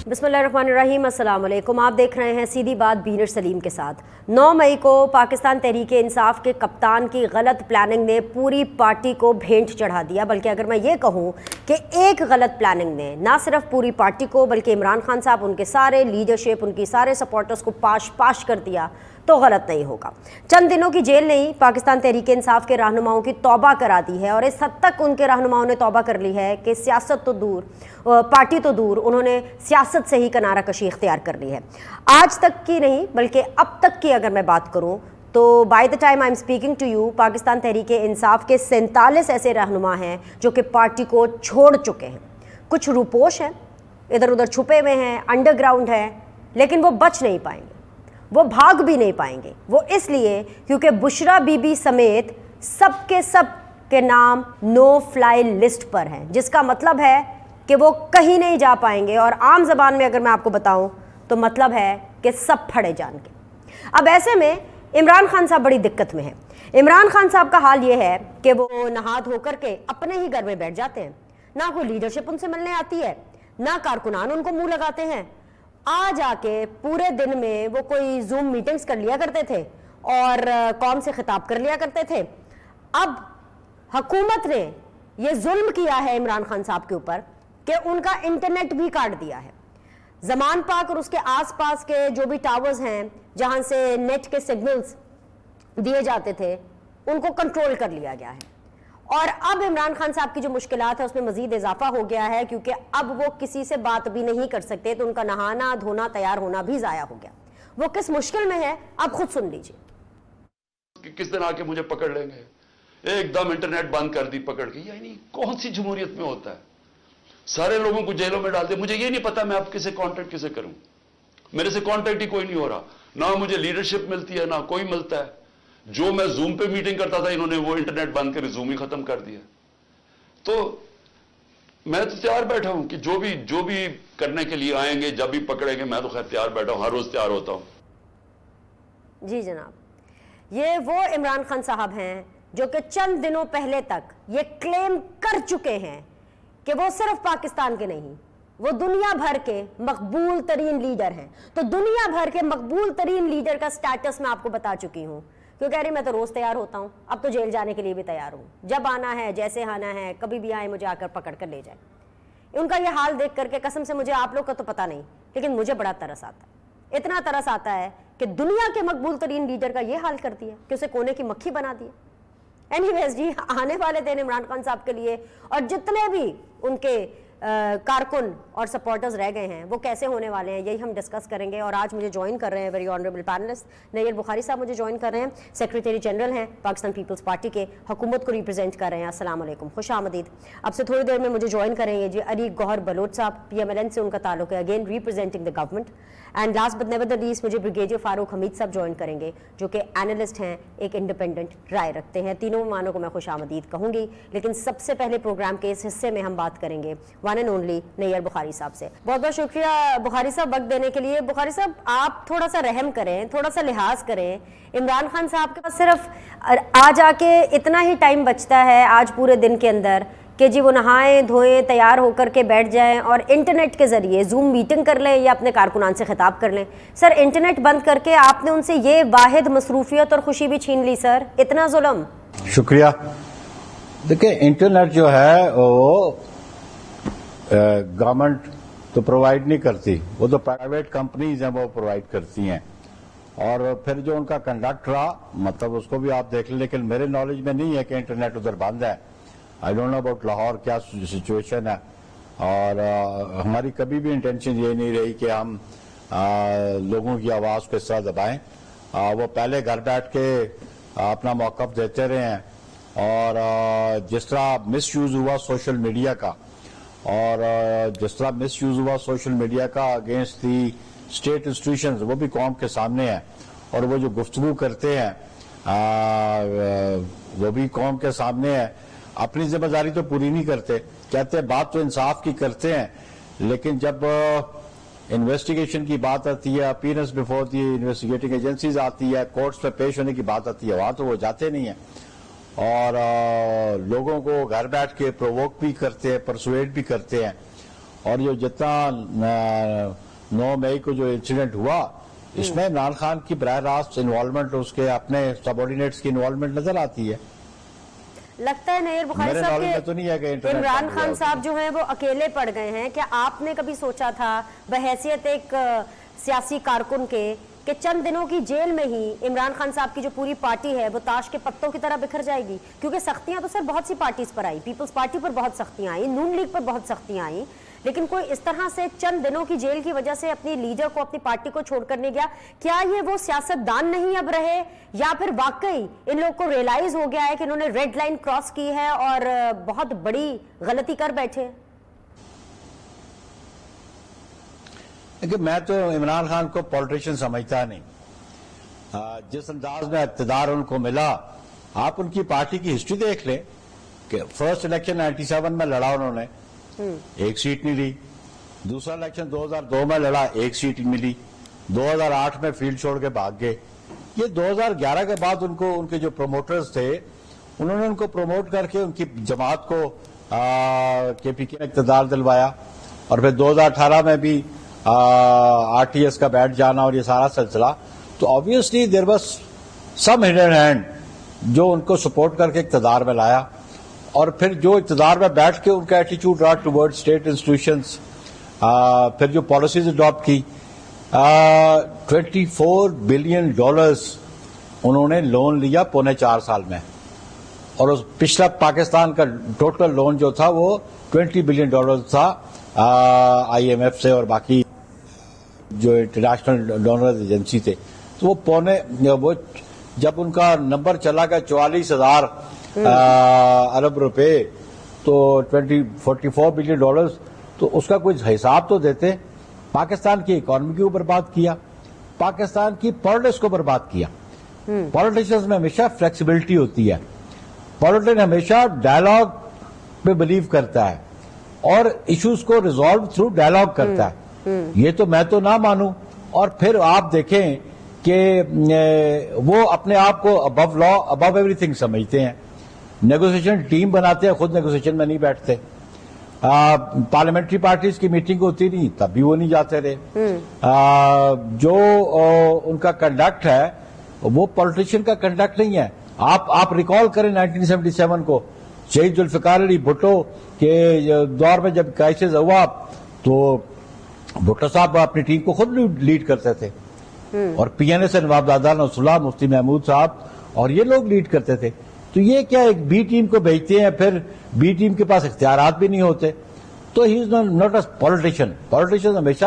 बिस्मिल्लाहिर्रहमानिर्रहीम, अस्सलाम वालेकुम। आप देख रहे हैं सीधी बात बीनर सलीम के साथ। 9 मई को पाकिस्तान तहरीक इंसाफ के कप्तान की गलत प्लानिंग ने पूरी पार्टी को भेंट चढ़ा दिया। बल्कि अगर मैं ये कहूँ कि एक गलत प्लानिंग ने ना सिर्फ पूरी पार्टी को बल्कि इमरान खान साहब, उनके सारे लीडरशिप, उनकी सारे सपोर्टर्स को पाश पाश कर दिया तो गलत नहीं होगा। चंद दिनों की जेल ने ही पाकिस्तान तहरीक इंसाफ के रहनुमाओं की तौबा करा दी है, और इस हद तक उनके रहनुमाओं ने तौबा कर ली है कि सियासत तो दूर, पार्टी तो दूर, उन्होंने सियासत से ही किनारा कशी इख्तियार कर ली है। आज तक की नहीं बल्कि अब तक की अगर मैं बात करूँ तो by the time I am speaking to you, Pakistan Tehreek Insaf के 47 ऐसे रहनुमा हैं जो कि पार्टी को छोड़ चुके हैं। कुछ रूपोश हैं, इधर उधर छुपे हुए हैं, अंडरग्राउंड है, लेकिन वो बच नहीं पाएंगे, वो भाग भी नहीं पाएंगे। वो इसलिए क्योंकि बुशरा बीबी समेत सब के नाम नो फ्लाई लिस्ट पर हैं, जिसका मतलब है कि वो कहीं नहीं जा पाएंगे। और आम ज़बान में अगर मैं आपको बताऊं तो मतलब है कि सब फड़े जान के। अब ऐसे में इमरान खान साहब बड़ी दिक्कत में हैं। इमरान खान साहब का हाल ये है कि वो नहा धो करके अपने ही घर में बैठ जाते हैं, ना कोई लीडरशिप उनसे मिलने आती है, ना कारकुनान उनको मुंह लगाते हैं। आ जाके पूरे दिन में वो कोई जूम मीटिंग्स कर लिया करते थे और कौम से खिताब कर लिया करते थे। अब हुकूमत ने ये जुल्म किया है इमरान खान साहब के ऊपर कि उनका इंटरनेट भी काट दिया है। जमान पाक और उसके आसपास के जो भी टावर्स हैं जहां से नेट के सिग्नल्स दिए जाते थे, उनको कंट्रोल कर लिया गया है। और अब इमरान खान साहब की जो मुश्किलात है उसमें मजीद इजाफा हो गया है, क्योंकि अब वो किसी से बात भी नहीं कर सकते, तो उनका नहाना धोना तैयार होना भी जाया हो गया। वो किस मुश्किल में है आप खुद सुन लीजिए। किस दिन आके मुझे पकड़ लेंगे, एकदम इंटरनेट बंद कर दी पकड़ के। यानी कौन सी जमहूरियत में होता है? सारे लोगों को जेलों में डालते। मुझे ये नहीं पता मैं अब किसे कांटेक्ट किसे करूं। मेरे से कांटेक्ट ही कोई नहीं हो रहा, ना मुझे लीडरशिप मिलती है ना कोई मिलता है। जो मैं जूम पे मीटिंग करता था, इन्होंने वो इंटरनेट बंद कर जूम ही खत्म कर दिया। तो मैं तो तैयार बैठा हूं कि जो भी करने के लिए आएंगे, जब भी पकड़ेंगे, मैं तो खैर तैयार बैठा हूं, हर रोज तैयार होता हूं। जी जनाब, ये वो इमरान खान साहब हैं जो कि चंद दिनों पहले तक ये क्लेम कर चुके हैं कि वो सिर्फ पाकिस्तान के नहीं, वो दुनिया भर के मकबूल तरीन लीडर हैं। तो दुनिया भर के मकबूल तरीन लीडर का स्टेटस मैं आपको बता चुकी हूं। क्यों कह रही, मैं तो रोज तैयार होता हूं, अब तो जेल जाने के लिए भी तैयार हूं। जब आना है, जैसे आना है, कभी भी आए, मुझे आकर पकड़ कर ले जाए। उनका ये हाल देख करके कसम से, मुझे आप लोग का तो पता नहीं, लेकिन मुझे बड़ा तरस आता है। इतना तरस आता है कि दुनिया के मकबूल तरीन लीडर का ये हाल कर दिया कि उसे कोने की मक्खी बना दिया। एनीवेज जी, आने वाले दिन इमरान खान साहब के लिए और जितने भी उनके कारकुन और सपोर्टर्स रह गए हैं वो कैसे होने वाले हैं, यही हम डिस्कस करेंगे। और आज मुझे ज्वाइन कर रहे हैं very honourable panelist Nayyar Bukhari sahab, मुझे ज्वाइन कर रहे हैं, सेक्रेटरी जनरल हैं पाकिस्तान पीपल्स पार्टी के, हुकूमत को रिप्रेजेंट कर रहे हैं। अस्सलाम वालेकुम, खुश आमदीद। अब से थोड़ी देर में मुझे ज्वाइन करेंगे जी अली गौहर बलोच साहब, PMLN से उनका ताल्लुक है, again representing the government. And last but never the least मुझे ब्रिगेडियर फारूक हमीद साहब ज्वाइन करेंगे, जो कि एनालिस्ट हैं, एक इंडिपेंडेंट राय रखते हैं। तीनों मेहमानों को मैं खुश आमदीद कहूँगी, लेकिन सबसे पहले प्रोग्राम के इस हिस्से में हम बात करेंगे one and only Nayyar Bukhari sahab से। बहुत बहुत शुक्रिया बुखारी साहब वक्त देने के लिए। बुखारी साहब, आप थोड़ा सा रहम करें, थोड़ा सा लिहाज करें। इमरान खान साहब के पास सिर्फ आज आके इतना ही टाइम बचता है आज पूरे दिन के अंदर कि जी वो नहाएं धोएं, तैयार होकर के बैठ जाएं और इंटरनेट के ज़रिए जूम मीटिंग कर लें या अपने कारकुनान से खिताब कर लें। सर, इंटरनेट बंद करके आपने उनसे ये वाहिद मसरूफियत और खुशी भी छीन ली सर, इतना जुल्म। शुक्रिया। देखिए, इंटरनेट जो है वो गवर्नमेंट तो प्रोवाइड नहीं करती, वो तो प्राइवेट कंपनीज हैं वो प्रोवाइड करती हैं। और फिर जो उनका कंडक्ट रहा, मतलब उसको भी आप देख लें, लेकिन मेरे नॉलेज में नहीं है कि इंटरनेट उधर बंद है। I don't know about Lahore क्या सिचुएशन है। और हमारी कभी भी इंटेंशन ये नहीं रही कि हम लोगों की आवाज़ को इस तरह दबाएं। वो पहले घर बैठ के अपना मौक़िफ़ देते रहे हैं। और जिस तरह मिस यूज़ हुआ सोशल मीडिया का, और जिस तरह मिस यूज़ हुआ सोशल मीडिया का अगेंस्ट दी स्टेट इंस्टीट्यूशंस, वो भी कौम के सामने है। और वो जो गुफ्तगू करते हैं वो भी कौम के सामने है। अपनी जिम्मेदारी तो पूरी नहीं करते, कहते हैं बात तो इंसाफ की करते हैं, लेकिन जब इन्वेस्टिगेशन की बात आती है, appearance before the investigating agencies आती है, कोर्ट्स पे पेश होने की बात आती है, वहां तो वो जाते नहीं है। और लोगों को घर बैठ के प्रोवोक भी करते हैं, परसुएड भी करते हैं। اور جو جتنا 9 مئی کو جو انسیڈنٹ ہوا اس میں عمران خان کی براہ راست انوالومنٹ اس کے اپنے سب آرڈینیٹس کی انوالومنٹ نظر آتی ہے. لگتا ہے نیئر بخاری میرے صاحب knowledge میں تو نہیں ہے کہ کہ انٹرنیٹ عمران پر خان ہوا صاحب جو ہیں وہ اکیلے پڑ گئے ہیں. کیا آپ نے کبھی سوچا تھا بحیثیت ایک سیاسی کارکن کے کہ چند دنوں کی جیل میں ہی عمران خان صاحب کی جو پوری پارٹی ہے وہ تاش کے پتوں کی طرح بکھر جائے گی؟ کیونکہ سختیاں تو سر بہت سی پارٹیز پر آئی, پیپلز پارٹی پر بہت سختیاں آئیں, نون لیگ پر بہت سختیاں آئیں, لیکن کوئی اس طرح سے چند دنوں کی جیل کی وجہ سے اپنی لیڈر کو, اپنی پارٹی کو چھوڑ کر نہیں گیا. کیا یہ وہ سیاست دان نہیں اب رہے, یا پھر واقعی ان لوگوں کو ریئلائز ہو گیا ہے کہ انہوں نے ریڈ لائن کراس کی ہے اور بہت بڑی غلطی کر بیٹھے؟ کہ میں تو عمران خان کو پولیٹیشین سمجھتا نہیں. جس انداز میں اقتدار ان کو ملا, آپ ان کی پارٹی کی ہسٹری دیکھ لیں کہ فرسٹ الیکشن 97 میں لڑا انہوں نے, 1 سیٹ نہیں لی. دوسرا الیکشن 2002 میں لڑا, 1 سیٹ ملی. 2008 میں فیلڈ چھوڑ کے بھاگ گئے. یہ 2011 کے بعد ان کے جو پروموٹرز تھے انہوں نے ان کو پروموٹ کر کے ان کی جماعت کو کے پی کے اقتدار دلوایا, اور پھر 2018 میں بھی آر ٹی ایس کا بیٹھ جانا اور یہ سارا سلسلہ. تو obviously there was some hidden hand جو ان کو سپورٹ کر کے اقتدار میں لایا, اور پھر جو اقتدار میں بیٹھ کے ان کا ایٹیچیوڈ رہا ٹورڈ اسٹیٹ انسٹیٹیوشنز, پھر جو پالیسیز اڈاپٹ کی. $24 بلین انہوں نے لون لیا 4.25 سال میں, اور اس پچھلا پاکستان کا ٹوٹل لون جو تھا وہ $20 بلین تھا آئی ایم ایف سے اور باقی جو انٹرنیشنل ڈونرز ایجنسی تھے. تو وہ جب ان کا نمبر چلا گیا 44,000 ارب روپے, تو $44 بلین, تو اس کا کوئی حساب تو دیتے. پاکستان کی اکانومی کو برباد کیا, پاکستان کی پالیٹکس کو برباد کیا. پالیٹیشنز میں ہمیشہ فلیکسیبلٹی ہوتی ہے, پالیٹین ہمیشہ ڈائلاگ پہ بلیو کرتا ہے اور ایشوز کو ریزالو تھرو ڈائلاگ کرتا ہے. یہ تو میں تو نہ مانوں. اور پھر آپ دیکھیں کہ وہ اپنے آپ کو ابو لا ابو ایوری تھنگ سمجھتے ہیں. نیگوسیشن ٹیم بناتے ہیں, خود نیگوسیشن میں نہیں بیٹھتے. پارلیمنٹری پارٹیز کی میٹنگ ہوتی نہیں تب بھی وہ نہیں جاتے رہے. جو ان کا کنڈکٹ ہے وہ پولیٹیشین کا کنڈکٹ نہیں ہے. آپ ریکال کریں 1977 کو, شہید ذوالفقار علی بھٹو کے دور میں جب کرائسس ہوا تو بھٹو صاحب اپنی ٹیم کو خود لیڈ کرتے تھے, اور پی این اے سے نواب دادا نصر اللہ, مفتی محمود صاحب اور یہ لوگ لیڈ کرتے تھے. تو یہ کیا ایک بی ٹیم کو بھیجتے ہیں, پھر بی ٹیم کے پاس اختیارات بھی نہیں ہوتے. تو he is not a politician. Politician ہمیشہ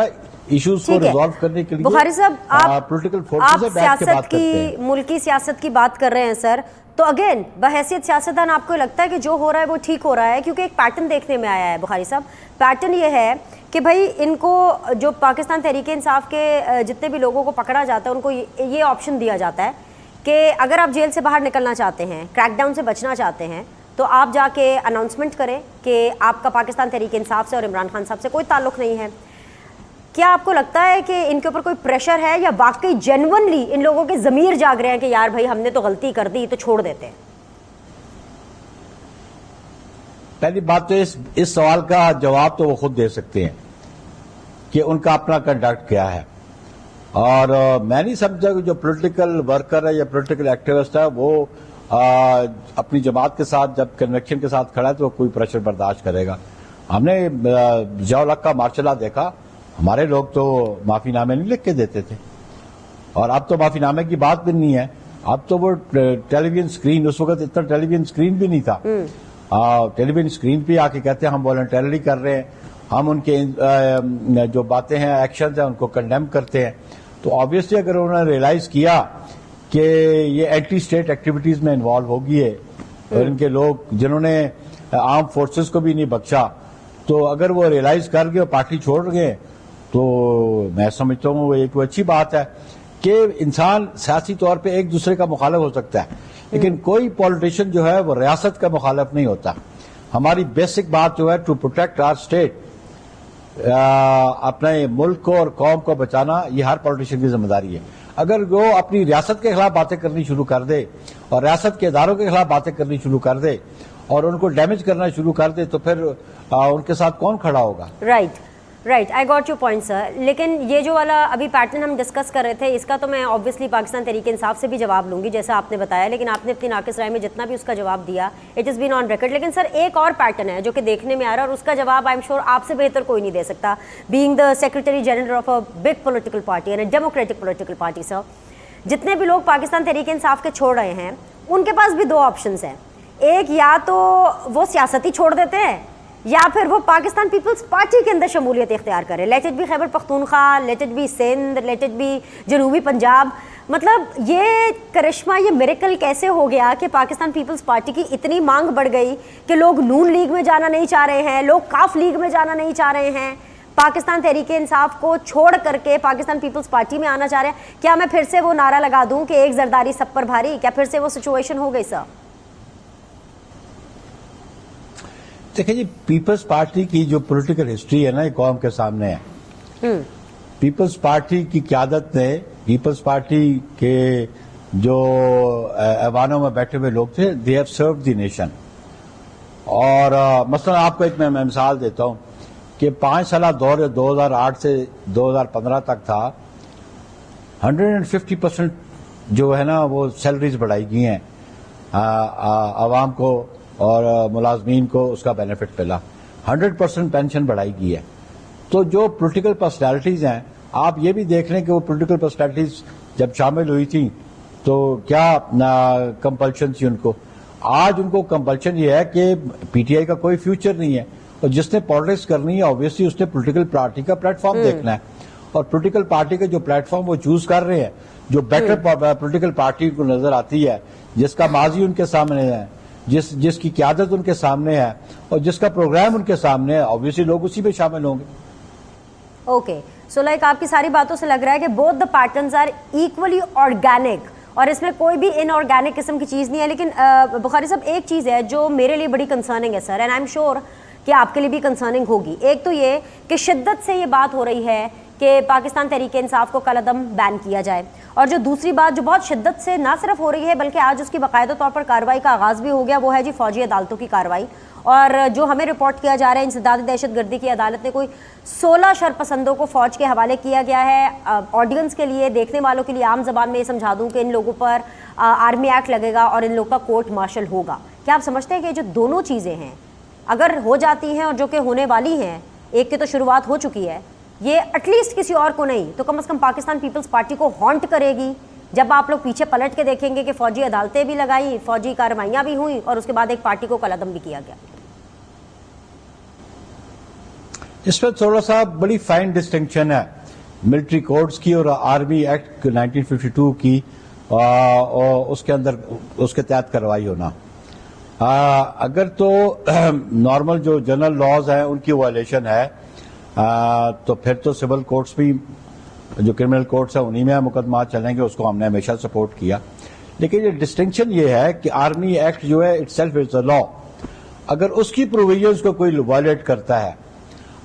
ایشوز کو ریزالو کرنے کے لیے بخاری صاحب پولیٹیکل آپ فورسز سے بیٹھ کے بات کرتے ہیں. ملکی سیاست کی بات کر رہے ہیں سر, تو اگین بحیثیت سیاستدان آپ کو لگتا ہے کہ جو ہو رہا ہے وہ ٹھیک ہو رہا ہے؟ کیونکہ ایک پیٹرن دیکھنے میں آیا ہے بخاری صاحب. پیٹرن یہ ہے کہ بھائی ان کو جو پاکستان تحریک انصاف کے جتنے بھی لوگوں کو پکڑا جاتا ہے ان کو یہ آپشن دیا جاتا ہے کہ اگر آپ جیل سے باہر نکلنا چاہتے ہیں, کریک ڈاؤن سے بچنا چاہتے ہیں, تو آپ جا کے اناؤنسمنٹ کریں کہ آپ کا پاکستان تحریک انصاف سے اور عمران خان صاحب سے کوئی تعلق نہیں ہے. کیا آپ کو لگتا ہے کہ ان کے اوپر کوئی پریشر ہے, یا واقعی جینونلی ان لوگوں کے ضمیر جاگ رہے ہیں کہ یار بھائی ہم نے تو غلطی کر دی تو چھوڑ دیتے ہیں؟ پہلی بات تو اس سوال کا جواب تو وہ خود دے سکتے ہیں کہ ان کا اپنا کنڈکٹ کیا ہے. اور میں نہیں سمجھتا کہ جو پولیٹیکل ورکر ہے یا پولیٹیکل ایکٹیوسٹ ہے وہ اپنی جماعت کے ساتھ جب کنوکشن کے ساتھ کھڑا ہے تو وہ کوئی پریشر برداشت کرے گا. ہم نے ضیاء الحق کا مارشل لا دیکھا, ہمارے لوگ تو معافی نامے نہیں لکھ کے دیتے تھے, اور اب تو معافی نامے کی بات بھی نہیں ہے. اب تو وہ ٹیلی ویژن اسکرین, اس وقت اتنا ٹیلی ویژن اسکرین بھی نہیں تھا, ٹیلی ویژن اسکرین پہ آ کے کہتے ہیں ہم والنٹرلی کر رہے ہیں, ہم ان کے جو باتیں ہیں ایکشنز ہیں ان کو کنڈیم کرتے ہیں. تو آبویسلی اگر انہوں نے ریئلائز کیا کہ یہ اینٹی اسٹیٹ ایکٹیویٹیز میں انوالو ہو گئی ہے, اور ان کے لوگ جنہوں نے آرم فورسز کو بھی نہیں بخشا, تو اگر وہ ریئلائز کر گئے اور پارٹی چھوڑ گئے تو میں سمجھتا ہوں وہ ایک اچھی بات ہے کہ انسان سیاسی طور پہ ایک دوسرے کا مخالف ہو سکتا ہے, لیکن کوئی پولیٹیشین جو ہے وہ ریاست کا مخالف نہیں ہوتا. ہماری بیسک بات جو ہے ٹو پروٹیکٹ آور اسٹیٹ, اپنے ملک کو اور قوم کو بچانا یہ ہر پولیٹیشین کی ذمہ داری ہے. اگر وہ اپنی ریاست کے خلاف باتیں کرنی شروع کر دے اور ریاست کے اداروں کے خلاف باتیں کرنی شروع کر دے اور ان کو ڈیمیج کرنا شروع کر دے تو پھر ان کے ساتھ کون کھڑا ہوگا؟ Right. Right I got your point sir. لیکن یہ جو والا ابھی پیٹرن ہم ڈسکس کر رہے تھے اس کا تو میں آبویسلی پاکستان تحریک انصاف سے بھی جواب لوں گی جیسا آپ نے بتایا, لیکن آپ نے اپنی ناقص رائے میں جتنا بھی اس کا جواب دیا it is been on record. لیکن سر ایک اور پیٹرن ہے جو کہ دیکھنے میں آ رہا ہے اور اس کا جواب آئی ایم شیور آپ سے بہتر کوئی نہیں دے سکتا, being the secretary general of a big political party and a democratic political party. Sir جتنے بھی لوگ پاکستان تحریک انصاف کے چھوڑ رہے ہیں ان کے پاس بھی دو آپشنس ہیں, ایک یا تو وہ سیاستی چھوڑ دیتے ہیں یا پھر وہ پاکستان پیپلز پارٹی کے اندر شمولیت اختیار کرے. Let it be Khyber Pakhtunkhwa, let it be Sindh, let it be جنوبی پنجاب. مطلب یہ کرشمہ, یہ میریکل کیسے ہو گیا کہ پاکستان پیپلز پارٹی کی اتنی مانگ بڑھ گئی کہ لوگ نون لیگ میں جانا نہیں چاہ رہے ہیں, لوگ کاف لیگ میں جانا نہیں چاہ رہے ہیں, پاکستان تحریک انصاف کو چھوڑ کر کے پاکستان پیپلز پارٹی میں آنا چاہ رہے ہیں. کیا میں پھر سے وہ نعرہ لگا دوں کہ ایک زرداری سب پر بھاری, کیا پھر سے وہ سچویشن ہو گئی سر؟ دیکھیں جی, پیپلز پارٹی کی جو پولیٹیکل ہسٹری ہے نا یہ قوم کے سامنے ہے. پیپلز پارٹی کی قیادت نے, پیپلز پارٹی کے جو ایوانوں میں بیٹھے ہوئے لوگ تھے, they have served the nation. اور مثلا آپ کو ایک میں مثال دیتا ہوں کہ 5 سالہ دور 2008 سے 2015 تک تھا, 150% جو ہے نا وہ سیلریز بڑھائی گئی ہیں عوام کو اور ملازمین کو اس کا بینیفٹ ملا, 100% پینشن بڑھائی گئی ہے. تو جو پولیٹیکل پرسنالٹیز ہیں آپ یہ بھی دیکھ لیں کہ وہ پولیٹیکل پرسنالٹیز جب شامل ہوئی تھیں تو کیا کمپلشن تھی ان کو. آج ان کو کمپلشن یہ ہے کہ پی ٹی آئی کا کوئی فیوچر نہیں ہے, اور جس نے پالیٹکس کرنی ہے آبویسلی اس نے پولیٹیکل پارٹی کا پلیٹ فارم دیکھنا ہے, اور پولیٹیکل پارٹی کے جو پلیٹ فارم وہ چوز کر رہے ہیں, جو بیٹر پولیٹیکل پارٹی کو نظر آتی ہے, جس کا ماضی ان کے سامنے ہے, جس کی قیادت ان کے سامنے ہے اور جس کا پروگرام ان کے سامنے ہے, آبویسلی لوگ اسی میں شامل ہوں گے. اوکے, سو لائک آپ کی ساری باتوں سے لگ رہا ہے کہ both the patterns are equally organic اور اس میں کوئی بھی ان آرگینک قسم کی چیز نہیں ہے. لیکن بخاری صاحب ایک چیز ہے جو میرے لیے بڑی کنسرننگ ہے سر, اینڈ آئی ایم شیور کہ آپ کے لیے بھی کنسرننگ ہوگی. ایک تو یہ کہ شدت سے یہ بات ہو رہی ہے کہ پاکستان تحریک انصاف کو کالعدم بین کیا جائے, اور جو دوسری بات جو بہت شدت سے نہ صرف ہو رہی ہے بلکہ آج اس کی باقاعدہ طور پر کارروائی کا آغاز بھی ہو گیا, وہ ہے جی فوجی عدالتوں کی کارروائی. اور جو ہمیں رپورٹ کیا جا رہا ہے انسداد دہشت گردی کی عدالت نے کوئی 16 شرپسندوں کو فوج کے حوالے کیا گیا ہے. آڈینس کے لیے, دیکھنے والوں کے لیے عام زبان میں یہ سمجھا دوں کہ ان لوگوں پر آرمی ایکٹ لگے گا اور ان لوگوں کا کورٹ مارشل ہوگا. کیا آپ سمجھتے ہیں کہ جو دونوں چیزیں ہیں اگر ہو جاتی ہیں اور جو کہ ہونے والی ہیں, ایک کی تو شروعات ہو چکی ہے, یہ ایٹ لیسٹ کسی اور کو نہیں تو کم از کم پاکستان پیپلز پارٹی کو ہانٹ کرے گی جب آپ لوگ پیچھے پلٹ کے دیکھیں گے کہ فوجی عدالتیں بھی لگائی, فوجی کارروائیاں بھی ہوئیں اور اس کے بعد ایک پارٹی کو کالعدم بھی کیا گیا. اس میں تھوڑا سا بڑی فائن ڈسٹنکشن ہے ملٹری کوڈز کی اور آرمی ایکٹ 1952 کی, اور اس کے اندر اس کے تحت کارروائی ہونا. اگر تو نارمل جو جنرل لاز ہیں ان کی وائلیشن ہے تو پھر تو سول کورٹس بھی, جو کرمنل کورٹس ہیں انہی میں مقدمات چلیں گے, اس کو ہم نے ہمیشہ سپورٹ کیا. لیکن یہ ڈسٹنکشن یہ ہے کہ آرمی ایکٹ جو ہے اٹ سیلف از اے لا, اگر اس کی پروویژنس کو کوئی وائلیٹ کرتا ہے,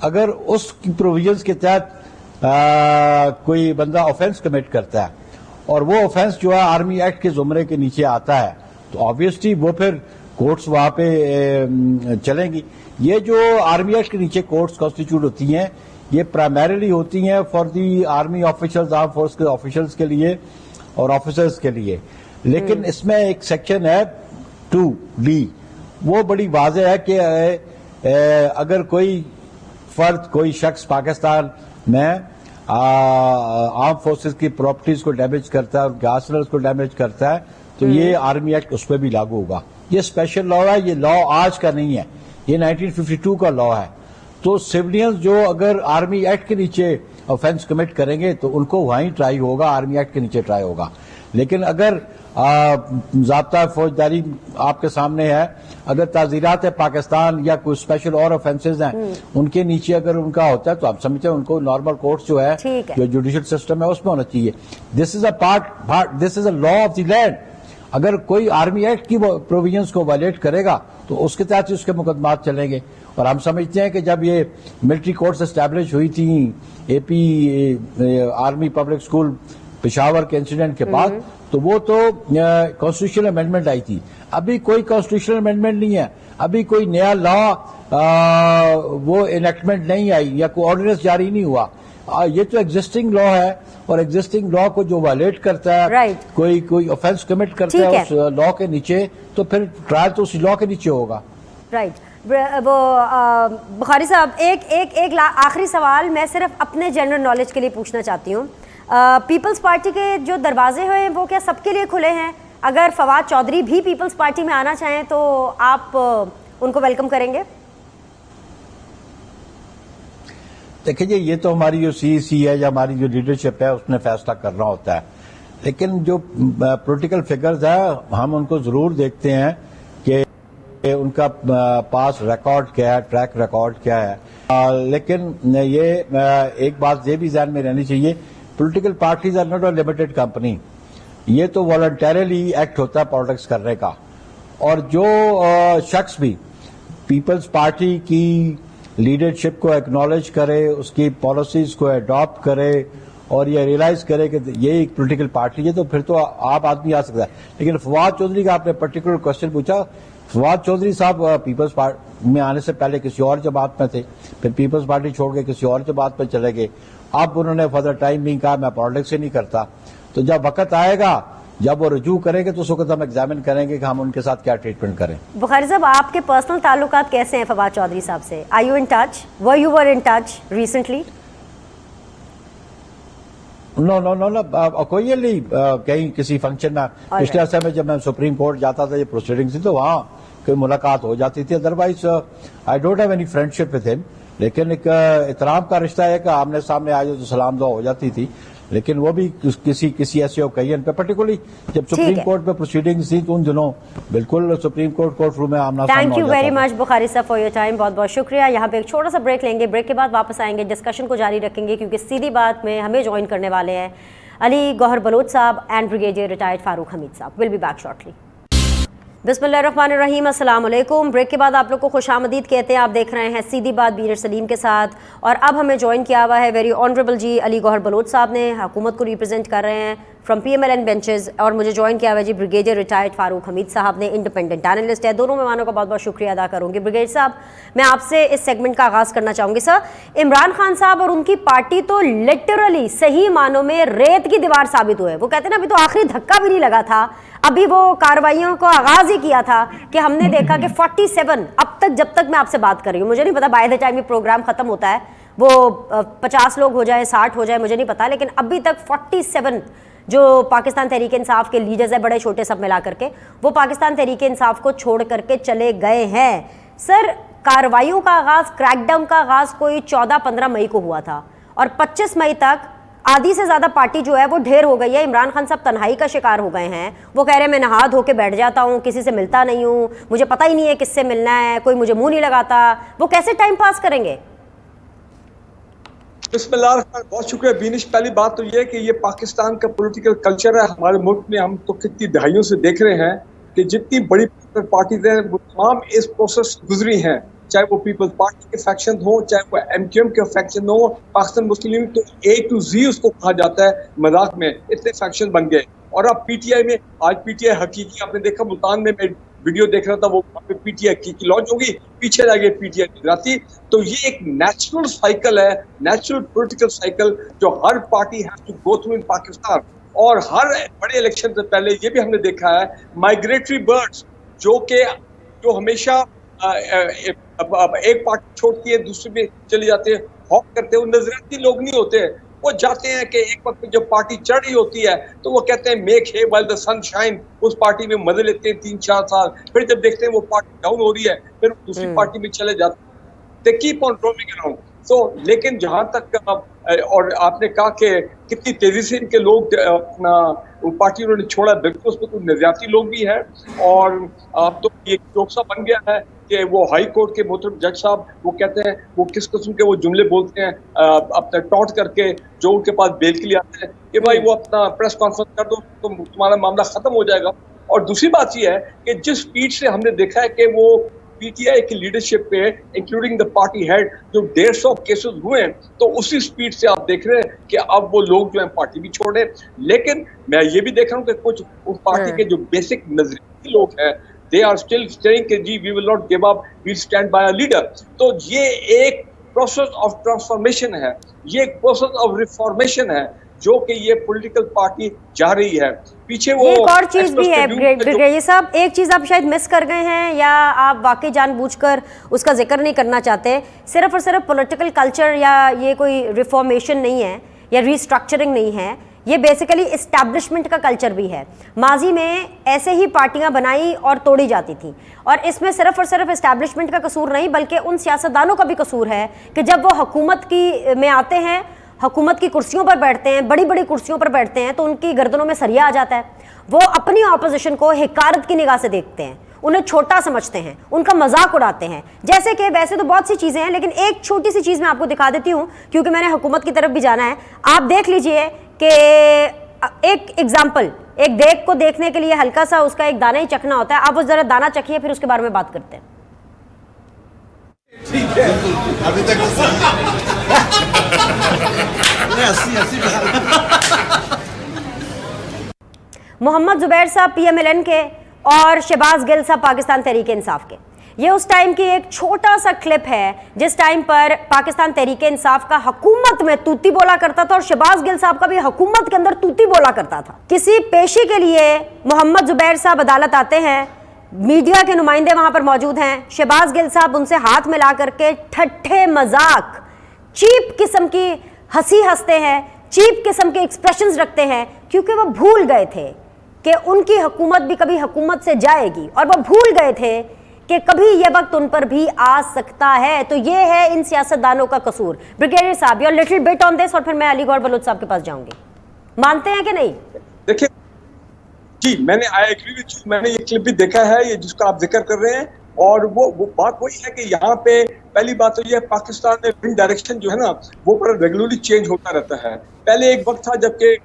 اگر اس کی پروویژنس کے تحت کوئی بندہ آفینس کمٹ کرتا ہے اور وہ آفینس جو ہے آرمی ایکٹ کے زمرے کے نیچے آتا ہے تو آبویسلی وہ پھر کورٹس وہاں پہ چلیں گی. یہ جو آرمی ایکٹ کے نیچے کورٹس کانسٹیٹیوٹ ہوتی ہیں یہ پرائمریلی ہوتی ہیں for the army officials, arm force کے آفیشلز کے لیے اور آفیسرز کے لیے. لیکن اس میں ایک سیکشن ہے 2D, وہ بڑی واضح ہے کہ اگر کوئی فرد, کوئی شخص پاکستان میں آرم فورسز کی پراپرٹیز کو ڈیمیج کرتا ہے اور گاسلرز کو ڈیمیج کرتا ہے تو یہ آرمی ایکٹ اس پہ بھی لاگو ہوگا. یہ اسپیشل لا ہے, یہ لا آج کا نہیں ہے, یہ 1952 کا لا ہے. تو سیولینز جو اگر آرمی ایکٹ کے نیچے آفینس کمٹ کریں گے تو ان کو وہیں ٹرائی ہوگا, آرمی ایکٹ کے نیچے ٹرائی ہوگا. لیکن اگر ضابطہ فوجداری آپ کے سامنے ہے, اگر تعزیرات پاکستان یا کوئی اسپیشل اور آفینسز ہیں ان کے نیچے اگر ان کا ہوتا ہے تو آپ سمجھتے ہیں ان کو نارمل کورٹس جو ہے جو جوڈیشل سسٹم ہے اس میں ہونا چاہیے. This is a part, this is a law of the land. اگر کوئی آرمی ایکٹ کی پروویژنس کو وائلیٹ کرے گا تو اس کے تحت اس کے مقدمات چلیں گے. اور ہم سمجھتے ہیں کہ جب یہ ملٹری کورٹس اسٹیبلش ہوئی تھیں, اے پی آرمی پبلک اسکول पेशावर के इंसिडेंट के बाद, तो वो तो कॉन्स्टिट्यूशनल अमेंडमेंट आई थी। अभी कोई कॉन्स्टिट्यूशनल अमेंडमेंट नहीं है, अभी कोई नया लॉ वो इनेक्टमेंट नहीं आई या कोई ऑर्डिनेंस जारी नहीं हुआ। ये तो एग्जिस्टिंग लॉ है, और एग्जिस्टिंग लॉ को जो वायलेट करता है, Right. कोई ऑफेंस कमिट करता है उस लॉ के नीचे, तो फिर ट्रायल तो उसी लॉ के नीचे होगा। राइट वो बुखारी साहब, एक आखिरी सवाल मैं सिर्फ अपने जनरल नॉलेज के लिए पूछना चाहती हूँ। पीपल्स पार्टी के जो दरवाजे हैं वो क्या सबके लिए खुले हैं? अगर फवाद चौधरी भी पीपल्स पार्टी में आना चाहें तो आप उनको वेलकम करेंगे? देखिए जी, ये तो हमारी जो सीईसी है या हमारी जो लीडरशिप है उसने फैसला करना होता है, लेकिन जो पॉलिटिकल फिगर्स है हम उनको जरूर देखते हैं कि उनका पास रिकॉर्ड क्या है, ट्रैक रिकॉर्ड क्या है। लेकिन ये एक बात ये भी ध्यान में रहनी चाहिए, political parties are not a limited company. ये तो वॉलंटरली एक्ट होता है पॉलिटिक्स करने का, और जो शख्स भी पीपल्स पार्टी की लीडरशिप को एक्नॉलेज करे, उसकी पॉलिसीज को अडॉप्ट करे और ये रियलाइज करे कि ये एक पॉलिटिकल पार्टी है, तो फिर तो आप आदमी आ सकता है। लेकिन फवाद चौधरी का आपने पर्टिकुलर क्वेश्चन पूछा, फवाद चौधरी साहब पीपल्स पार्टी में आने से पहले किसी और जमात में थे, फिर पीपल्स पार्टी छोड़ के किसी और जमात में चले गए। अब उन्होंने फॉर द टाइम भी कहा मैं पॉलिटिक्स से नहीं करता। तो जब वक्त आएगा, जब वो रजू करेंगे, तो उस वक्त हम एग्जामिन करेंगे कि हम उनके साथ क्या ट्रीटमेंट करें। बुखारी साहब, आपके पर्सनल ताल्लुकात कैसे हैं फवाद चौधरी साहब से? Are you in touch? You were in touch recently? No कोई नहीं। कहीं किसी फंक्शन में पिछले हफ्ते में जब मैं सुप्रीम कोर्ट जाता था, ये प्रोसीडिंग थी, तो वहाँ कोई मुलाकात हो जाती थी। Otherwise I don't have any friendship with him. लेकिन एक एहतराम का रिश्ता है कि आमने सामने आ जाए तो सलाम दुआ हो जाती थी, लेकिन वो भी किसी ऐसे ओकेजन पे, पर्टिकुलरली जब सुप्रीम कोर्ट पे प्रोसीडिंग्स थी तो उन दिनों बिल्कुल सुप्रीम कोर्ट रूम में आमना सामना हो जाता था। Thank you very much Bukhari साहब फॉर योर टाइम, बहुत बहुत शुक्रिया। यहाँ पे एक छोटा सा ब्रेक लेंगे, ब्रेक के बाद वापस आएंगे, डिस्कशन को जारी रखेंगे, क्योंकि सीधी बात में हमें ज्वाइन करने वाले हैं Ali Gohar Baloch sahab and brigadier retired Farooq Hameed sahab. Will be back shortly. बिस्मिल्लाहिर्रहमानिर्रहीम, अस्सलाम वालेकुम। ब्रेक के बाद आप लोग को खुशामदीद कहते हैं। आप देख रहे हैं सीधी बात बीनर सलीम के साथ, और अब हमें ज्वाइन किया हुआ है वेरी ऑनरेबल जी अली गौहर बलोच साहब ने, हुकूमत को रिप्रेजेंट कर रहे हैं फ्रॉम PMLN बेंचेस, और मुझे ज्वाइन किया हुआ है जी ब्रिगेडियर रिटायर्ड फारूक हमीद साहब ने, इंडिपेंडेंट एनालिस्ट है। दोनों मेहमानों का बहुत बहुत शुक्रिया अदा करूँगी। ब्रिगेडियर साहब, मैं आपसे इस सेगमेंट का आगाज़ करना चाहूँगी। सर, इमरान खान साहब और उनकी पार्टी तो लिटरली सही मानों में रेत की दीवार साबित हुए। वो कहते हैं ना, अभी तो आखिरी धक्का भी नहीं लगा था, अभी वो कार्रवाइयों को आगाज ही किया था कि हमने देखा कि 47 अब तक, जब तक मैं आपसे बात कर रही हूँ, मुझे नहीं पता बाय द टाइम ये प्रोग्राम खत्म होता है वो 50 लोग हो जाए, 60 हो जाए, मुझे नहीं पता, लेकिन अभी तक 47 जो पाकिस्तान तहरीक इंसाफ के लीडर्स हैं, बड़े छोटे सब मिला करके, वो पाकिस्तान तहरीक इंसाफ को छोड़ करके चले गए हैं। सर, कार्रवाइयों का आगाज, क्रैकडाउन का आगाज कोई 14-15 मई को हुआ था, और 25 मई तक आधी से ज्यादा पार्टी जो है वो ढेर हो गई है। इमरान खान साहब तन्हाई का शिकार हो गए हैं। वो कह रहे हैं मैं नहा धो के बैठ जाता हूँ, किसी से मिलता नहीं हूँ, मुझे पता ही नहीं है किससे मिलना है, कोई मुझे मुंह नहीं लगाता। वो कैसे टाइम पास करेंगे? बिस्मिल्लाह, बहुत शुक्रिया बीनिश। पहली बात तो ये है कि ये पाकिस्तान का पॉलिटिकल कल्चर है। हमारे मुल्क में हम तो कितनी दहाइयों से देख रहे हैं कि जितनी बड़ी पार्टीज हैं वो तमाम इस प्रोसेस गुजरी हैं, चाहे वो पीपल्स पार्टी के फैक्शन हो, चाहे वो MQM के फैक्शन हो। पाकिस्तान मुस्लिम लीग तो A to Z उसको कहा जाता है मजाक में, इतने फैक्शन बन गए। और अब PTI में, आज PTI हकीकी, आपने देखा मुल्तान में मैं वीडियो देख रहा था, वो वहाँ पे PTI हकीकी लॉन्च होगी, पीछे रह गए PTI गुजराती। तो ये एक नेचुरल साइकिल है, नेचुरल पॉलिटिकल साइकिल जो हर party has to go through in Pakistan. और हर बड़े इलेक्शन से पहले ये भी हमने देखा है, माइग्रेटरी बर्ड्स जो हमेशा एक पार्टी छोड़ती है दूसरी में चले जाते हैं, हॉक करते हैं। वो नजरियाती लोग नहीं होते, वो जाते हैं कि एक वक्त जब पार्टी चढ़ रही होती है तो वो कहते हैं make hay while the sun shine, उस पार्टी में मजे लेते हैं 3-4 साल, फिर जब देखते हैं वो पार्टी डाउन हो रही है फिर दूसरी पार्टी में चले जाते हैं। They keep on roaming around. So लेकिन जहां तक और आपने कहा कि कितनी तेजी से इनके लोग अपना पार्टी उन्होंने छोड़ा, बिल्कुल उसमें कुछ नजरियाती लोग भी हैं। और अब तो ये जोक सा बन गया है कि वो हाई कोर्ट के मोहतरम जज साहब वो कहते हैं, वो किस किस्म के वो जुमले बोलते हैं अपने टॉट करके जो उनके पास बेल के लिए आते हैं कि भाई वो अपना प्रेस कॉन्फ्रेंस कर दो तो तुम्हारा मामला खत्म हो जाएगा। और दूसरी बात ये है कि जिस स्पीड से हमने देखा है कि वो पीटीआई की लीडरशिप पे इंक्लूडिंग द पार्टी हेड जो 150 केसेस हुए हैं, तो उसी स्पीड से आप देख रहे हैं कि अब वो लोग जो है पार्टी भी छोड़ रहे हैं। लेकिन मैं ये भी देख रहा हूँ कि कुछ उस पार्टी के जो बेसिक नजरिए लोग हैं, दे आर स्टिल सेइंग कि जी we will not give up, we stand by a leader. तो ये एक प्रोसेस ऑफ ट्रांसफॉर्मेशन है, ये एक प्रोसेस ऑफ रिफॉर्मेशन है जो कि ये पॉलिटिकल पार्टी जा रही है। पीछे वो एक और चीज भी है ब्रिगेडियर साहब, एक चीज आप शायद मिस कर गए हैं या आप वाकई जानबूझकर उसका जिक्र नहीं करना चाहते। सिर्फ और सिर्फ पॉलिटिकल कल्चर या ये कोई रिफॉर्मेशन नहीं है या रीस्ट्रक्चरिंग नहीं है, ये बेसिकली इस्टेब्लिशमेंट का कल्चर भी है। माजी में ऐसे ही पार्टियां बनाई और तोड़ी जाती थी, और इसमें सिर्फ और सिर्फ इस्टेब्लिशमेंट का कसूर नहीं बल्कि उन सियासतदानों का भी कसूर है कि जब वो हुकूमत की में आते हैं, हुकूमत की कुर्सियों पर बैठते हैं, बड़ी बड़ी कुर्सियों पर बैठते हैं, तो उनकी गर्दनों में सरिया आ जाता है। वो अपनी ऑपोजिशन को हिकारत की निगाह से देखते हैं, उन्हें छोटा समझते हैं, उनका मजाक उड़ाते हैं। जैसे कि वैसे तो बहुत सी चीज़ें हैं, लेकिन एक छोटी सी चीज़ मैं आपको दिखा देती हूँ क्योंकि मैंने हुकूमत की तरफ भी जाना है। आप देख लीजिए कि एक एग्जाम्पल, एक देख को देखने के लिए हल्का सा उसका एक दाना ही चखना होता है। आप वो ज़रा दाना चखिए, फिर उसके बारे में बात करते हैं। ठीक है, अभी तक मोहम्मद जुबैर साहब पीएमएलएन के और शहबाज गिल साहब पाकिस्तान तहरीक इंसाफ के, ये उस टाइम की एक छोटा सा क्लिप है जिस टाइम पर पाकिस्तान तहरीक इंसाफ का हुकूमत में तूती बोला करता था और शहबाज गिल साहब का भी हुकूमत के अंदर तूती बोला करता था। किसी पेशी के लिए मोहम्मद जुबैर साहब अदालत आते हैं, मीडिया के नुमाइंदे वहां पर मौजूद हैं, शहबाज गिल साहब उनसे हाथ मिला करके ठट्ठे मजाक, चीप किस्म की हंसी हंसते हैं, चीप किस्म के एक्सप्रेशंस रखते हैं, क्योंकि वो भूल गए थे कि उनकी हुकूमत भी कभी हुकूमत से जाएगी, और वो भूल गए थे कि कभी ये वक्त उन पर भी आ सकता है। तो ये है इन सियासतदानों का कसूर। ब्रिगेडियर साहब, your little bit on this, और फिर मैं अली गौहर बलोच साहब के पास जाऊंगी। मानते हैं कि नहीं? देखिए जी, मैंने आई एग्री विद यू, मैंने ये क्लिप भी देखा है, ये जिसका आप जिक्र कर रहे हैं, और वो बात वही है कि यहाँ पे पहली बात तो ये पाकिस्तान में विंड डायरेक्शन जो है ना वो बड़ा रेगुलरली चेंज होता रहता है। पहले एक वक्त था जबकि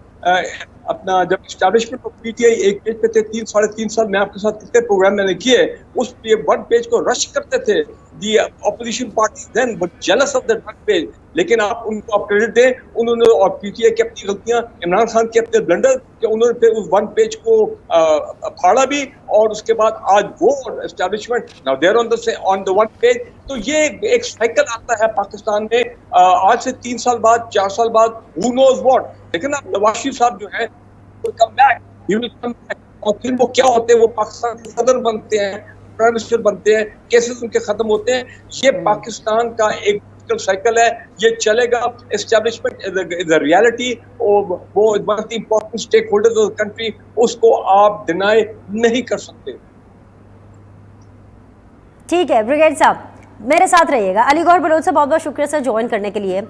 अपना जब एस्टैब्लिशमेंट ऑफ पीटीआई एक पेज पे थे 3-3.5 साल, मैं आपके साथ कितने प्रोग्राम मैंने किए, उस वन पेज को रश करते थे। The opposition party then were jealous of that one page, लेकिन आप उनको क्रेडिट दें, उन्होंने और पीटीआई की अपनी गलतियां, इमरान खान के अपने ब्लंडर कि उन्होंने फिर उस वन पेज को फाड़ा भी, और उसके बाद आज वो establishment now they are on the one page. तो ये एक साइकिल आता है पाकिस्तान में, आज से 3 साल बाद, 4 साल बाद, हु नोज व्हाट। लेकिन अब नवाज शरीफ साहब जो है will come back, he will come back, और फिर वो क्या होते हैं, वो पाकिस्तान के सदर बनते हैं, प्राइम मिनिस्टर बनते हैं, केसेस उनके खत्म होते हैं। ये पाकिस्तान का एक साइकिल है, ये चलेगा। एस्टैब्लिशमेंट इज अ रियलिटी, और वो one of the important stakeholders of the country, उसको आप डिनाई नहीं कर सकते। ठीक है ब्रिगेड साहब, मेरे साथ रहिएगा। अली गौहर बलोच से बहुत बहुत शुक्रिया सर ज्वाइन करने के लिए।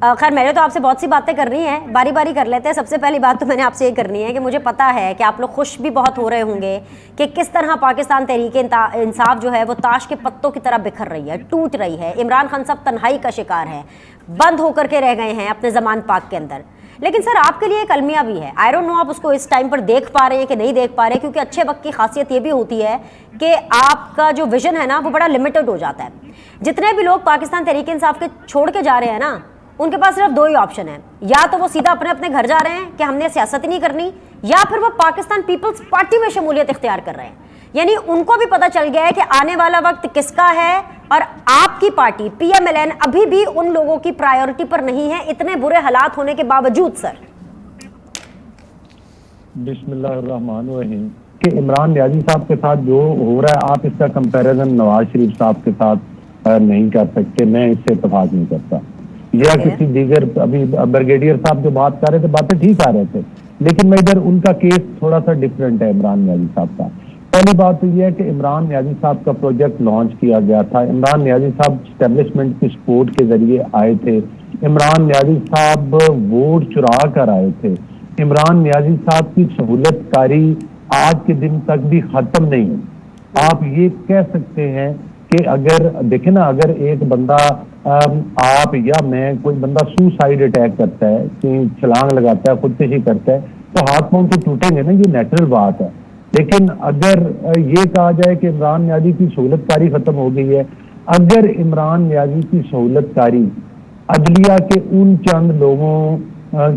खैर मैंने तो आपसे बहुत सी बातें करनी हैं, बारी बारी कर लेते हैं। सबसे पहली बात तो मैंने आपसे ये करनी है कि मुझे पता है कि आप लोग खुश भी बहुत हो रहे होंगे कि किस तरह पाकिस्तान तहरीक इंसाफ जो है वो ताश के पत्तों की तरह बिखर रही है, टूट रही है। इमरान खान साहब तन्हाई का शिकार है, बंद होकर के रह गए हैं अपने ज़मान पाक के अंदर। लेकिन सर आपके लिए एक अलमिया भी है, आई डोंट नो आप उसको इस टाइम पर देख पा रहे हैं कि नहीं देख पा रहे, क्योंकि अच्छे वक्त की खासियत ये भी होती है कि आपका जो विजन है ना वो बड़ा लिमिटेड हो जाता है। जितने भी लोग पाकिस्तान तहरीक इंसाफ के छोड़ के जा रहे हैं ना, उनके पास सिर्फ 2 ही ऑप्शन है, या तो वो सीधा अपने अपने घर जा रहे हैं कि हमने सियासत ही नहीं करनी, या फिर वो पाकिस्तान पीपल्स पार्टी में शमूलियत इख्तियार कर रहे हैं। यानी उनको भी पता चल गया है कि आने वाला वक्त किसका है, और आपकी पार्टी पीएमएलएन अभी भी उन लोगों की प्रायोरिटी पर नहीं है, इतने बुरे हालात होने के बावजूद। सर बिस्मिल्लाहिर्रहमानिर्रहीम कि इमरान न्याजी साहब के साथ जो हो रहा है, आप इसका कंपैरिजन नवाज शरीफ साहब के साथ नहीं कर सकते, मैं इससे इत्तेफाक नहीं करता। या किसी दीगर, अभी ब्रिगेडियर साहब जो बात कर रहे थे बातें ठीक आ रहे थे, लेकिन मैं इधर उनका केस थोड़ा सा डिफरेंट है इमरान न्याजी साहब का। पहली बात तो ये है कि इमरान न्याजी साहब का प्रोजेक्ट लॉन्च किया गया था, इमरान न्याजी साहब एस्टेब्लिशमेंट की सपोर्ट के जरिए आए थे, इमरान न्याजी साहब वोट चुरा कर आए थे, इमरान न्याजी साहब की सहूलत कारी आज के दिन तक भी खत्म नहीं हुई। आप ये कह सकते हैं कि अगर देखें ना, अगर एक बंदा आप या मैं, कोई बंदा सुसाइड अटैक करता है, छलांग लगाता है, खुदकुशी करता है, तो हाथ पांव तो टूटेंगे ना, ये नेचुरल बात है। لیکن اگر یہ کہا جائے کہ عمران نیازی کی سہولت کاری ختم ہو گئی ہے، اگر عمران نیازی کی سہولت کاری عدلیہ کے ان چند لوگوں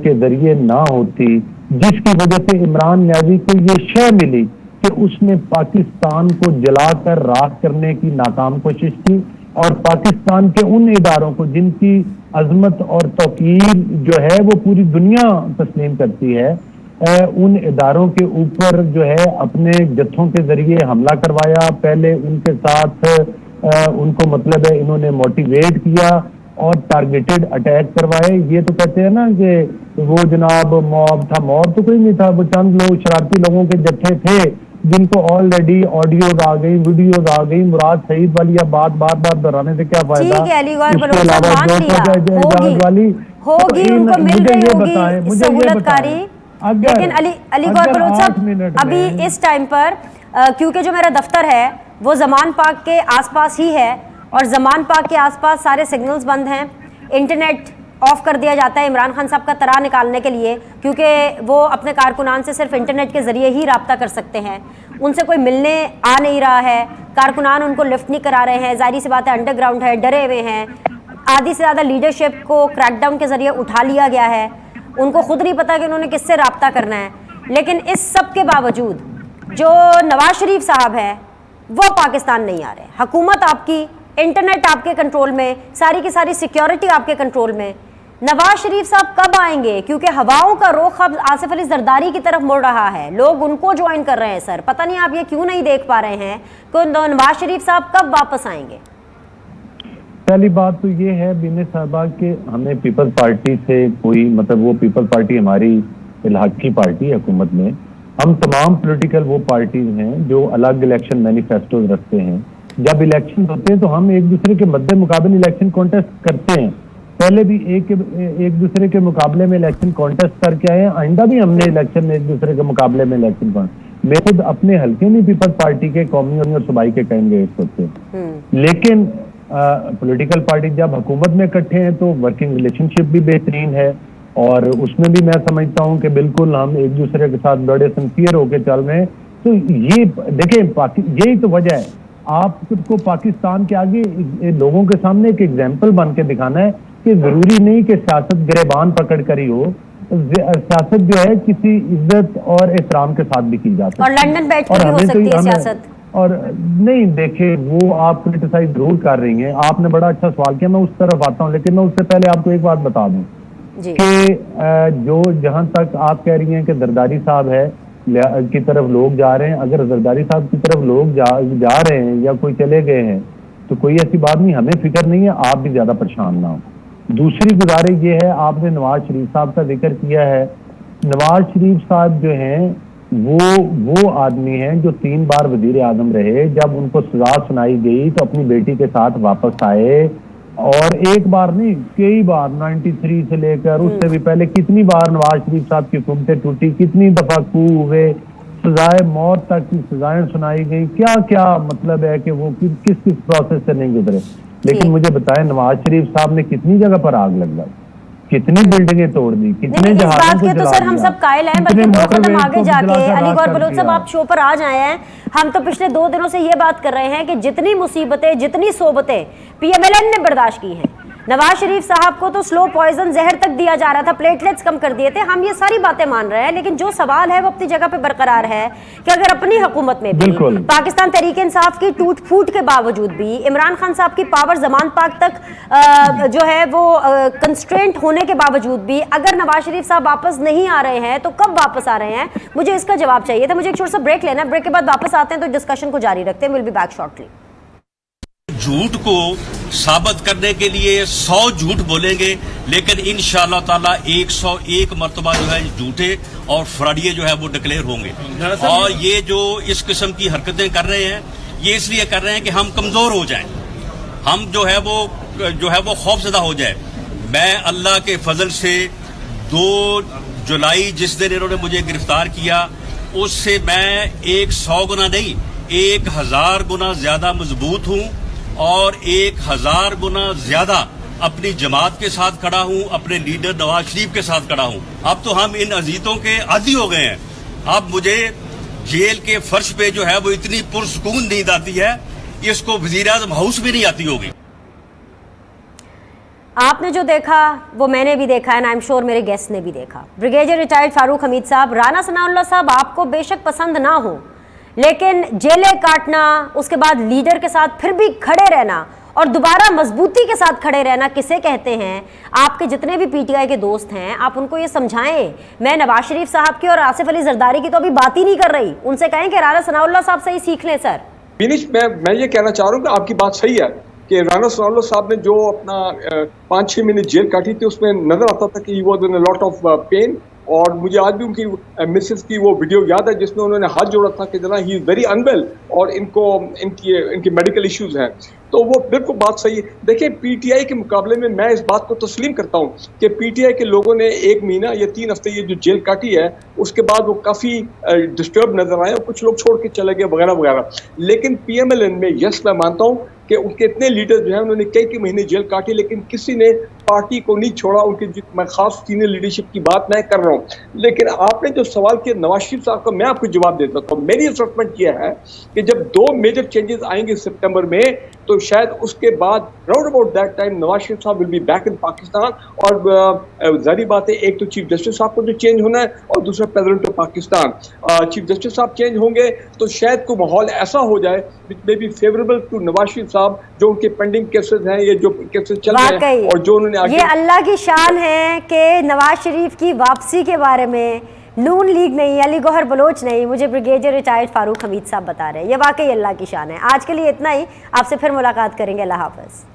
کے ذریعے نہ ہوتی جس کی وجہ سے عمران نیازی کو یہ شے ملی کہ اس نے پاکستان کو جلا کر راکھ کرنے کی ناکام کوشش کی، اور پاکستان کے ان اداروں کو جن کی عظمت اور توقیر جو ہے وہ پوری دنیا تسلیم کرتی ہے، ان اداروں کے اوپر جو ہے اپنے جتھوں کے ذریعے حملہ کروایا، پہلے ان کے ساتھ ان کو مطلب ہے انہوں نے موٹیویٹ کیا اور ٹارگیٹڈ اٹیک کروائے۔ یہ تو کہتے ہیں نا کہ وہ جناب موب تھا، موب تو کوئی نہیں تھا، وہ چند لوگ شرارتی لوگوں کے جتھے تھے جن کو آلریڈی آڈیوز آ گئی، ویڈیوز آ گئی۔ مراد سعید والی اب بات بار بار دہرانے سے کیا فائدہ؟ ٹھیک ہے علی گوہر اس کے بلوچ صاحب علاوہ مان لیا، ہوگی ان کو مل رہی ہوگی سہولت کاری، لیکن علی گوہر بلوچ صاحب ابھی اس ٹائم پر کیونکہ جو میرا دفتر ہے وہ زمان پاک کے آس پاس ہی ہے، اور زمان پاک کے آس پاس سارے سگنلز بند ہیں، انٹرنیٹ آف کر دیا جاتا ہے عمران خان صاحب کا طرح نکالنے کے لیے، کیونکہ وہ اپنے کارکنان سے صرف انٹرنیٹ کے ذریعے ہی رابطہ کر سکتے ہیں، ان سے کوئی ملنے آ نہیں رہا ہے، کارکنان ان کو لفٹ نہیں کرا رہے ہیں، ظاہری سی بات ہے انڈر گراؤنڈ ہے، ڈرے ہوئے ہیں، آدھی سے زیادہ لیڈرشپ کو کریک ڈاؤن کے ذریعے اٹھا لیا گیا ہے، ان کو خود نہیں پتا کہ انہوں نے کس سے رابطہ کرنا ہے۔ لیکن اس سب کے باوجود جو نواز شریف صاحب ہے وہ پاکستان نہیں آ رہے، حکومت آپ کی، انٹرنیٹ آپ کے کنٹرول میں، ساری کی ساری سیکیورٹی آپ کے کنٹرول میں، نواز شریف صاحب کب آئیں گے؟ کیونکہ ہواؤں کا رخ اب آصف علی زرداری کی طرف مڑ رہا ہے، لوگ ان کو جوائن کر رہے ہیں۔ سر پتہ نہیں آپ یہ کیوں نہیں دیکھ پا رہے ہیں کہ نواز شریف صاحب کب واپس آئیں گے؟ پہلی بات تو یہ ہے بینی صاحبہ کہ ہمیں پیپلز پارٹی سے کوئی مطلب، وہ پیپل پارٹی ہماری الحاق کی پارٹی ہے حکومت میں، ہم تمام پولیٹیکل وہ پارٹیز ہیں جو الگ الیکشن مینیفیسٹوز رکھتے ہیں، جب الیکشن ہوتے ہیں تو ہم ایک دوسرے کے مد مقابل الیکشن کانٹیسٹ کرتے ہیں، پہلے بھی ایک دوسرے کے مقابلے میں الیکشن کانٹیسٹ کر کے آئے ہیں، آئندہ بھی ہم نے الیکشن میں ایک دوسرے کے مقابلے میں الیکشن کانٹیسٹ، میں خود اپنے حلقے میں پیپلز پارٹی کے قومی اور صوبائی کے کینڈیڈیٹ ہوتے ہیں، لیکن پولیٹیکل پارٹی جب حکومت میں اکٹھے ہیں تو ورکنگ ریلیشن شپ بھی بہترین ہے، اور اس میں بھی میں سمجھتا ہوں کہ بالکل ہم ایک دوسرے کے ساتھ بڑے سنسیئر ہو کے چل رہے ہیں۔ تو یہ دیکھیں یہی تو وجہ ہے، آپ خود کو پاکستان کے آگے لوگوں کے سامنے ایک ایگزامپل بن کے دکھانا ہے کہ ضروری نہیں کہ سیاست گریبان پکڑ کر ہی ہو، سیاست جو ہے کسی عزت اور احترام کے ساتھ بھی کی جا سکتی ہے، اور لندن بیٹھ کے بھی ہو سکتی ہے سیاست۔ اور نہیں دیکھیں وہ آپ کرٹیسائز ضرور کر رہی ہیں، آپ نے بڑا اچھا سوال کیا، میں اس طرف آتا ہوں، لیکن میں اس سے پہلے آپ کو ایک بات بتا دوں کہ جو جہاں تک آپ کہہ رہی ہیں کہ زرداری صاحب ہے کی طرف لوگ جا رہے ہیں، اگر زرداری صاحب کی طرف لوگ جا رہے ہیں یا کوئی چلے گئے ہیں تو کوئی ایسی بات نہیں، ہمیں فکر نہیں ہے، آپ بھی زیادہ پریشان نہ ہوں۔ دوسری گزارش یہ ہے، آپ نے نواز شریف صاحب کا ذکر کیا ہے، نواز شریف صاحب جو ہیں وہ آدمی ہیں جو 3 بار وزیر اعظم رہے، جب ان کو سزا سنائی گئی تو اپنی بیٹی کے ساتھ واپس آئے، اور ایک بار نہیں کئی بار 93 سے لے کر اس سے بھی پہلے کتنی بار نواز شریف صاحب کی حکومتیں ٹوٹی، کتنی دفعہ کو ہوئے، سزائے موت تک کی سزائیں سنائی گئی، کیا کیا مطلب ہے کہ وہ کس پروسیس سے نہیں گزرے، لیکن مجھے بتائیں نواز شریف صاحب نے کتنی جگہ پر آگ لگائی، کتنی بلڈنگیں توڑ دی، کتنے جہازوں کو جلا دیا، سر ہم سب قائل ہیں، بلکہ دو قدم آگے جا کے علی گوہر بلوچ صاحب آپ شو پر آ جائے ہیں، ہم تو پچھلے 2 دنوں سے یہ بات کر رہے ہیں کہ جتنی مصیبتیں جتنی صوبتیں پی ایم ایل این نے برداشت کی ہیں، نواز شریف صاحب کو تو سلو پوائزن زہر تک دیا جا رہا تھا، پلیٹلیٹس کم کر دیے تھے، ہم یہ ساری باتیں مان رہے ہیں، لیکن جو سوال ہے وہ اپنی جگہ پہ برقرار ہے کہ اگر اپنی حکومت میں بھی پاکستان تحریک انصاف کی ٹوٹ پھوٹ کے باوجود بھی، عمران خان صاحب کی پاور زمان پاک تک جو ہے وہ کنسٹرینٹ ہونے کے باوجود بھی اگر نواز شریف صاحب واپس نہیں آ رہے ہیں تو کب واپس آ رہے ہیں؟ مجھے اس کا جواب چاہیے تھا۔ مجھے ایک چھوٹا سا بریک لینا ہے، بریک کے بعد واپس آتے ہیں تو ڈسکشن کو جاری رکھتے ہیں، ویل بی بیک شارٹلی۔ جھوٹ کو ثابت کرنے کے لیے 100 جھوٹ بولیں گے، لیکن انشاءاللہ تعالیٰ 101 مرتبہ جو ہے جھوٹے اور فراڈیے جو ہے وہ ڈکلیئر ہوں گے، اور یہ جو اس قسم کی حرکتیں کر رہے ہیں یہ اس لیے کر رہے ہیں کہ ہم کمزور ہو جائیں، ہم جو ہے وہ خوف زدہ ہو جائے۔ میں اللہ کے فضل سے 2 جولائی جس دن انہوں نے مجھے گرفتار کیا اس سے میں 100 گنا نہیں 1000 گنا زیادہ مضبوط ہوں، اور 1000 گنا زیادہ اپنی جماعت کے ساتھ کھڑا ہوں، اپنے لیڈر نواز شریف کے ساتھ کھڑا ہوں۔ اب تو ہم ان اذیتوں کے عادی ہو گئے ہیں، اب مجھے जेल के फर्श पे जो है वो इतनी पुरसकून नींद आती है, इसको वज़ीर-ए-आज़म हाउस में नहीं आती होगी। आपने जो देखा वो मैंने भी देखा है, आई एम श्योर मेरे गेस्ट ने भी देखा। ब्रिगेडियर रिटायर्ड फारूक हमीद साहब, राना सनाउल्लाह साहब आपको बेशक पसंद ना हो, लेकिन जेलें काटना, उसके बाद लीडर के साथ फिर भी खड़े रहना और दोबारा मजबूती के साथ खड़े रहना किसे कहते हैं? आपके जितने भी पीटीआई के दोस्त हैं, आप उनको ये समझाएं। मैं नवाज शरीफ साहब की और आसिफ अली जरदारी की तो अभी बात ही नहीं कर रही, उनसे कहें कि राना सनाउल्लाह साहब से ही सीख लें। सर विनीश, मैं ये कहना चाह रहा हूँ कि आपकी बात सही है कि राना सनाउल्लाह साहब ने जो अपना 5-6 महीने जेल काटी थी, उसमें नजर आता था कि he was in a lot of pain. और मुझे आज भी उनकी मिसेस की वो वीडियो याद है जिसमें उन्होंने हाथ जोड़ा था कि जना ही इज वेरी अनवेल और इनकी मेडिकल इश्यूज हैं। तो वो बिल्कुल बात सही है। देखिए, पीटीआई के मुकाबले में मैं इस बात को तस्लीम करता हूँ कि पीटीआई के लोगों ने 1 महीना या 3 हफ्ते ये जो जेल काटी है, उसके बाद वो काफ़ी डिस्टर्ब नजर आए और कुछ लोग छोड़ के चले गए वगैरह वगैरह। लेकिन पीएमएलएन में यस, मैं मानता हूँ कि उनके इतने लीडर जो हैं उन्होंने कई महीने जेल काटी, लेकिन किसी ने पार्टी को नहीं छोड़ा। उनकी मैं खास सीनियर लीडरशिप की बात मैं कर रहा हूँ। लेकिन आपने जो सवाल किया नवाज शरीफ साहब का, मैं आपको जवाब देता हूँ। मेरी असेसमेंट यह है कि जब 2 मेजर चेंजेस आएंगे सितंबर में, तो शायद उसके बाद round about that time Nawaz Sharif sahab will be back in Pakistan. और जारी बात है, एक तो चीफ जस्टिस साहब को जो चेंज होना है और दूसरा president of Pakistan. Chief justice sahab change होंगे तो शायद कोई माहौल ऐसा हो जाए which may be favourable to Nawaz Sharif sahab, जो उनके पेंडिंग केसेस हैं, ये जो केसेस चल रहे हैं और जो उन्होंने ये अल्लाह की शान है कि नवाज शरीफ की वापसी के बारे में नून लीग नहीं, अली गौहर बलोच नहीं, मुझे ब्रिगेडियर रिटायर्ड फारूक हमीद साहब बता रहे हैं। ये वाकई अल्लाह की शान है। आज के लिए इतना ही, आपसे फिर मुलाकात करेंगे। अल्लाह हाफ़िज़।